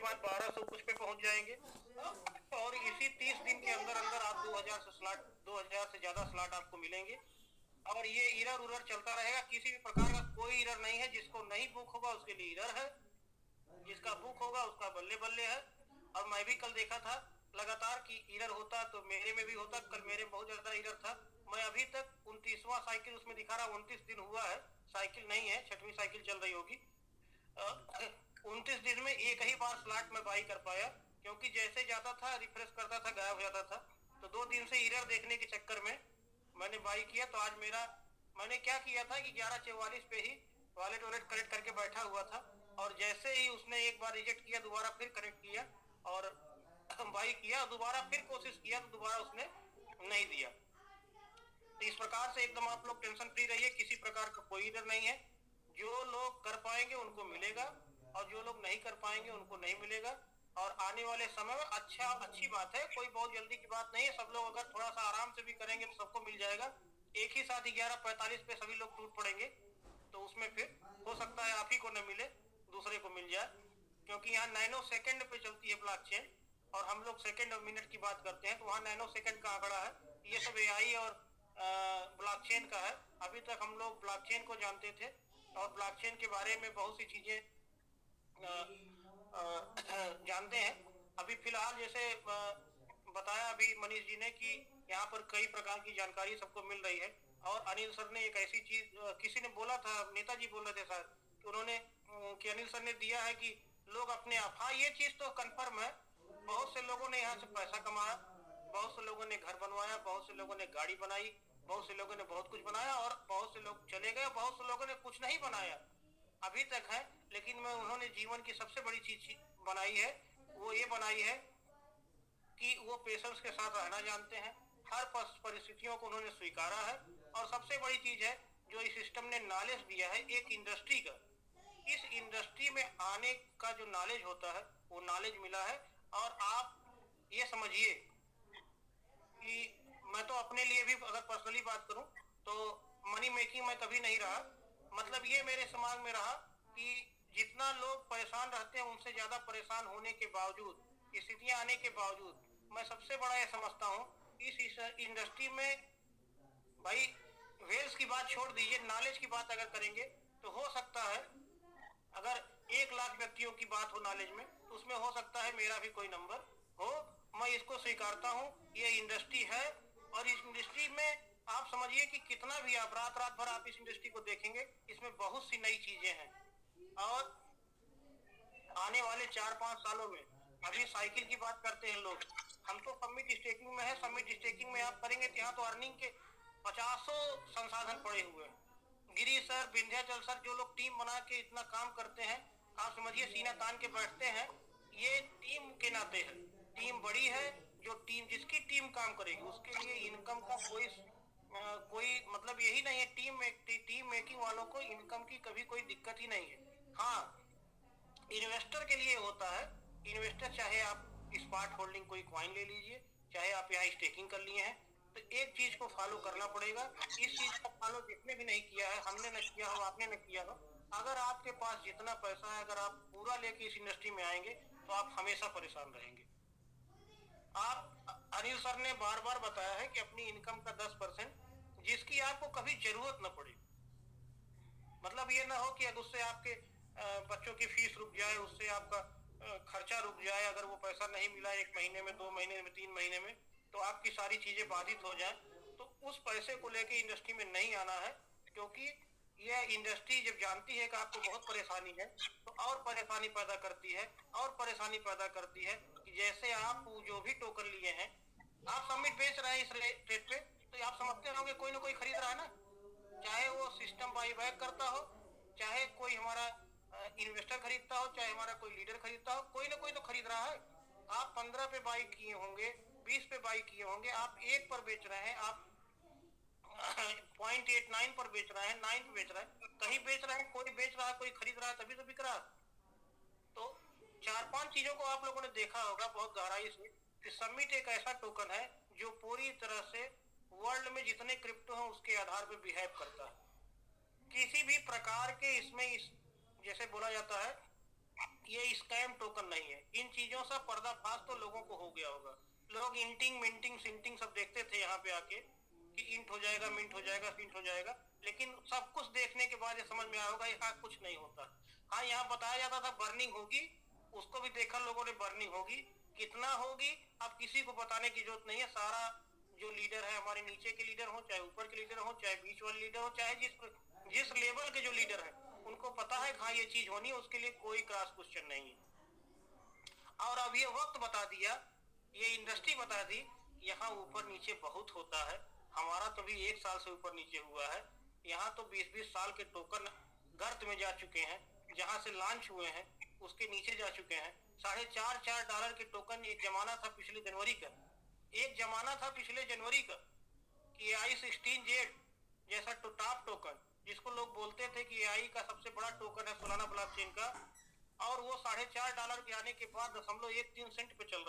बाद 1200 कुछ पे पहुंच जाएंगे। और इसी 30 दिन के अंदर अंदर आप 2000 से ज्यादा स्लॉट आपको मिलेंगे। और ये इरर उरर चलता रहेगा, किसी भी प्रकार का कोई इरर नहीं है। जिसको नहीं बुक होगा उसके लिए इरर है, जिसका बुक होगा उसका बल्ले बल्ले है। और मैं भी कल देखा था लगातार कि इरर होता, तो मेरे में भी होता। कल मेरे में बहुत ज्यादा इरर था। मैं अभी तक 29वां साइकिल उसमें दिखा रहा, 29 दिन हुआ है, साइकिल नहीं है, 6वीं साइकिल चल रही होगी। 29 दिन में एक ही बार स्लॉट में बाई कर पाया, क्योंकि जैसे जाता था रिफ्रेश करता था, गायब हो जाता था। तो 2 दिन से इरर देखने के चक्कर में मैंने बाई किया। तो आज मेरा, मैंने क्या किया था कि 11:44 पे ही वॉलेट कनेक्ट करके बैठा हुआ था। और जैसे ही उसने एक बार रिजेक्ट किया, दोबारा फिर कनेक्ट किया और बाई किया, दोबारा फिर कोशिश किया तो दोबारा उसने नहीं दिया। तो इस प्रकार से एकदम आप लोग टेंशन फ्री रहिए, किसी प्रकार का कोई इरर नहीं है। जो लोग कर पाएंगे उनको मिलेगा, और जो लोग नहीं कर पाएंगे उनको नहीं मिलेगा। और आने वाले समय में अच्छी बात है, कोई बहुत जल्दी की बात नहीं है। सब लोग अगर थोड़ा सा आराम से भी करेंगे तो सबको मिल जाएगा। एक ही साथ 11:45 पे सभी लोग टूट पड़ेंगे, तो उसमें फिर हो सकता है आप ही को न मिले, दूसरे को मिल जाए। क्योंकि यहाँ नैनो सेकंड पे चलती है ब्लॉकचेन, और हम लोग सेकंड और मिनट की बात करते हैं, तो वहाँ नैनो सेकंड का आंकड़ा है। ये सब एआई और ब्लॉकचेन का है। अभी तक हम लोग ब्लॉकचेन को जानते थे, और ब्लॉकचेन के बारे में बहुत सी चीजें जानते हैं। अभी फिलहाल जैसे बताया अभी मनीष जी ने कि यहाँ पर कई प्रकार की जानकारी सबको मिल रही है। और अनिल सर ने एक ऐसी चीज, किसी ने बोला था, नेताजी बोल रहे थे सर, कि उन्होंने कि अनिल सर ने दिया है कि लोग अपने आप, हाँ ये चीज तो कंफर्म है, बहुत से लोगों ने यहाँ से पैसा कमाया, बहुत से लोगों ने घर बनवाया, बहुत से लोगों ने गाड़ी बनाई, बहुत से लोगों ने बहुत कुछ बनाया, और बहुत से लोग चले गए, बहुत से लोगों ने कुछ नहीं बनाया अभी तक है। लेकिन मैं, उन्होंने जीवन की सबसे बड़ी चीज बनाई है, वो ये बनाई है कि वो पेशेंस के साथ रहना जानते हैं। हर परिस्थितियों को उन्होंने स्वीकारा है। और सबसे बड़ी चीज है जो इस सिस्टम ने नॉलेज दिया है, एक इंडस्ट्री का, इस इंडस्ट्री में आने का जो नॉलेज होता है वो नॉलेज मिला है। और आप ये समझिए कि मैं तो अपने लिए भी अगर पर्सनली बात करूं तो मनी मेकिंग में कभी नहीं रहा। मतलब ये मेरे समाज में रहा कि जितना लोग परेशान रहते हैं उनसे ज्यादा परेशान होने के बावजूद, स्थितियां आने के बावजूद, मैं सबसे बड़ा ये समझता हूँ इस इंडस्ट्री में, भाई वेल्स की बात छोड़ दीजिए, नॉलेज की बात अगर करेंगे तो हो सकता है अगर 1 लाख व्यक्तियों की बात हो नॉलेज में, तो उसमें हो सकता है मेरा भी कोई नंबर हो। मैं इसको स्वीकारता हूँ, ये इंडस्ट्री है। और इस इंडस्ट्री में आप समझिए कि कितना भी आप रात रात भर आप इस इंडस्ट्री को देखेंगे, इसमें बहुत सी नई चीजें हैं। और आने वाले 4-5 सालों में, अभी साइकिल की बात करते हैं लोग, हम तो समिट स्टेकिंग में है। समिट स्टेकिंग में आप करेंगे तो यहाँ तो अर्निंग के 50 संसाधन पड़े हुए हैं। गिरी सर, विंध्याचल सर, जो लोग टीम बना के इतना काम करते हैं, आप समझिए सीना तान के बैठते हैं। ये टीम के नाते है, टीम बड़ी है। जो टीम, जिसकी टीम काम करेगी उसके लिए इनकम का कोई मतलब यही नहीं है। टीम मेकिंग वालों को इनकम की कभी कोई दिक्कत ही नहीं है। हाँ, इन्वेस्टर के लिए होता है। इन्वेस्टर, चाहे आप स्मार्ट होल्डिंग कोई क्वाइन ले लीजिए, चाहे आप यहाँ स्टेकिंग कर लिए हैं, तो एक चीज को फॉलो करना पड़ेगा। इस चीज को फॉलो जिसने भी नहीं किया है, हमने न किया हो, आपने न किया हो, अगर आपके पास जितना पैसा है, अगर आप पूरा लेके इस इंडस्ट्री में आएंगे तो आप हमेशा परेशान रहेंगे। आप, अनिल सर ने बार बार बताया है कि अपनी इनकम का 10%, जिसकी आपको कभी जरूरत न पड़े। मतलब ये ना हो कि अगर उससे आपके बच्चों की फीस रुक जाए, उससे आपका खर्चा रुक जाए, अगर वो पैसा नहीं मिला 1 महीने में, 2 महीने में, 3 महीने में, तो आपकी सारी चीजें बाधित हो जाए। तो उस पैसे को लेके इंडस्ट्री में नहीं आना है। क्योंकि यह इंडस्ट्री जब जानती है कि आपको बहुत परेशानी है, तो और परेशानी पैदा करती है, और परेशानी पैदा करती है कि जैसे आप जो भी टोकन लिए हैं, आप सबमिट बेच रहे हैं इस रेट पे, तो आप समझते होंगे कोई ना कोई खरीद रहा है ना। चाहे वो सिस्टम बाई बैक करता हो, चाहे कोई हमारा इन्वेस्टर खरीदता हो, चाहे हमारा कोई लीडर खरीदता हो, कोई ना कोई तो खरीद रहा है। आप 15 पे बाई किए होंगे, 20 पे बाई किए होंगे, आप 1 पर बेच रहे हैं, आप 0.89 पर बेच रहे हैं, 9 पे बेच रहे हैं, कहीं बेच रहे हैं, कोई बेच रहा है, कोई खरीद रहा है, तभी तो बिक रहा है। तो 4-5 चीजों को आप लोगों ने देखा होगा बहुत गहराई से, कि समिट एक ऐसा टोकन है जो पूरी तरह से वर्ल्ड में जितने क्रिप्टो हैं उसके आधार पर बिहेव करता है। किसी भी प्रकार के इसमें जैसे बोला जाता है ये स्कैम टोकन नहीं है। इन चीजों से पर्दाफाश तो लोगों को हो गया होगा। लोग इंटिंग मिंटिंग सिंटिंग सब देखते थे यहाँ पे आके कि इंट हो जाएगा, मिंट हो जाएगा, सिंट हो जाएगा, लेकिन सब कुछ देखने के बाद ये समझ में आया होगा यहाँ कुछ नहीं होता। हाँ, यहाँ बताया जाता था बर्निंग होगी, उसको भी देखा लोगों ने, बर्निंग होगी, कितना होगी अब किसी को बताने की जरूरत नहीं है। सारा जो लीडर है, हमारे नीचे के लीडर हो चाहे ऊपर के लीडर हो, चाहे बीच वाले लीडर हो, चाहे जिस लेवल के जो लीडर है, उनको पता है हाँ ये चीज होनी है, उसके लिए कोई क्रॉस क्वेश्चन नहीं है। और अब ये वक्त बता दिया, ये इंडस्ट्री बता दी, यहाँ ऊपर नीचे बहुत होता है। हमारा तो भी 1 साल से ऊपर नीचे हुआ है। यहाँ तो 20-20 साल के टोकन गर्त में जा चुके हैं, जहां से लॉन्च हुए हैं उसके नीचे जा चुके हैं। $4.5 के टोकन एक जमाना था पिछले जनवरी का, एक जमाना था पिछले जनवरी का कि AI16Z जैसा टॉप टोकन, जिसको लोग बोलते थे कि AI का सबसे बड़ा टोकन है सोलाना ब्लॉकचेन का, और वो $4.5 के आने के बाद 0.13 सेंट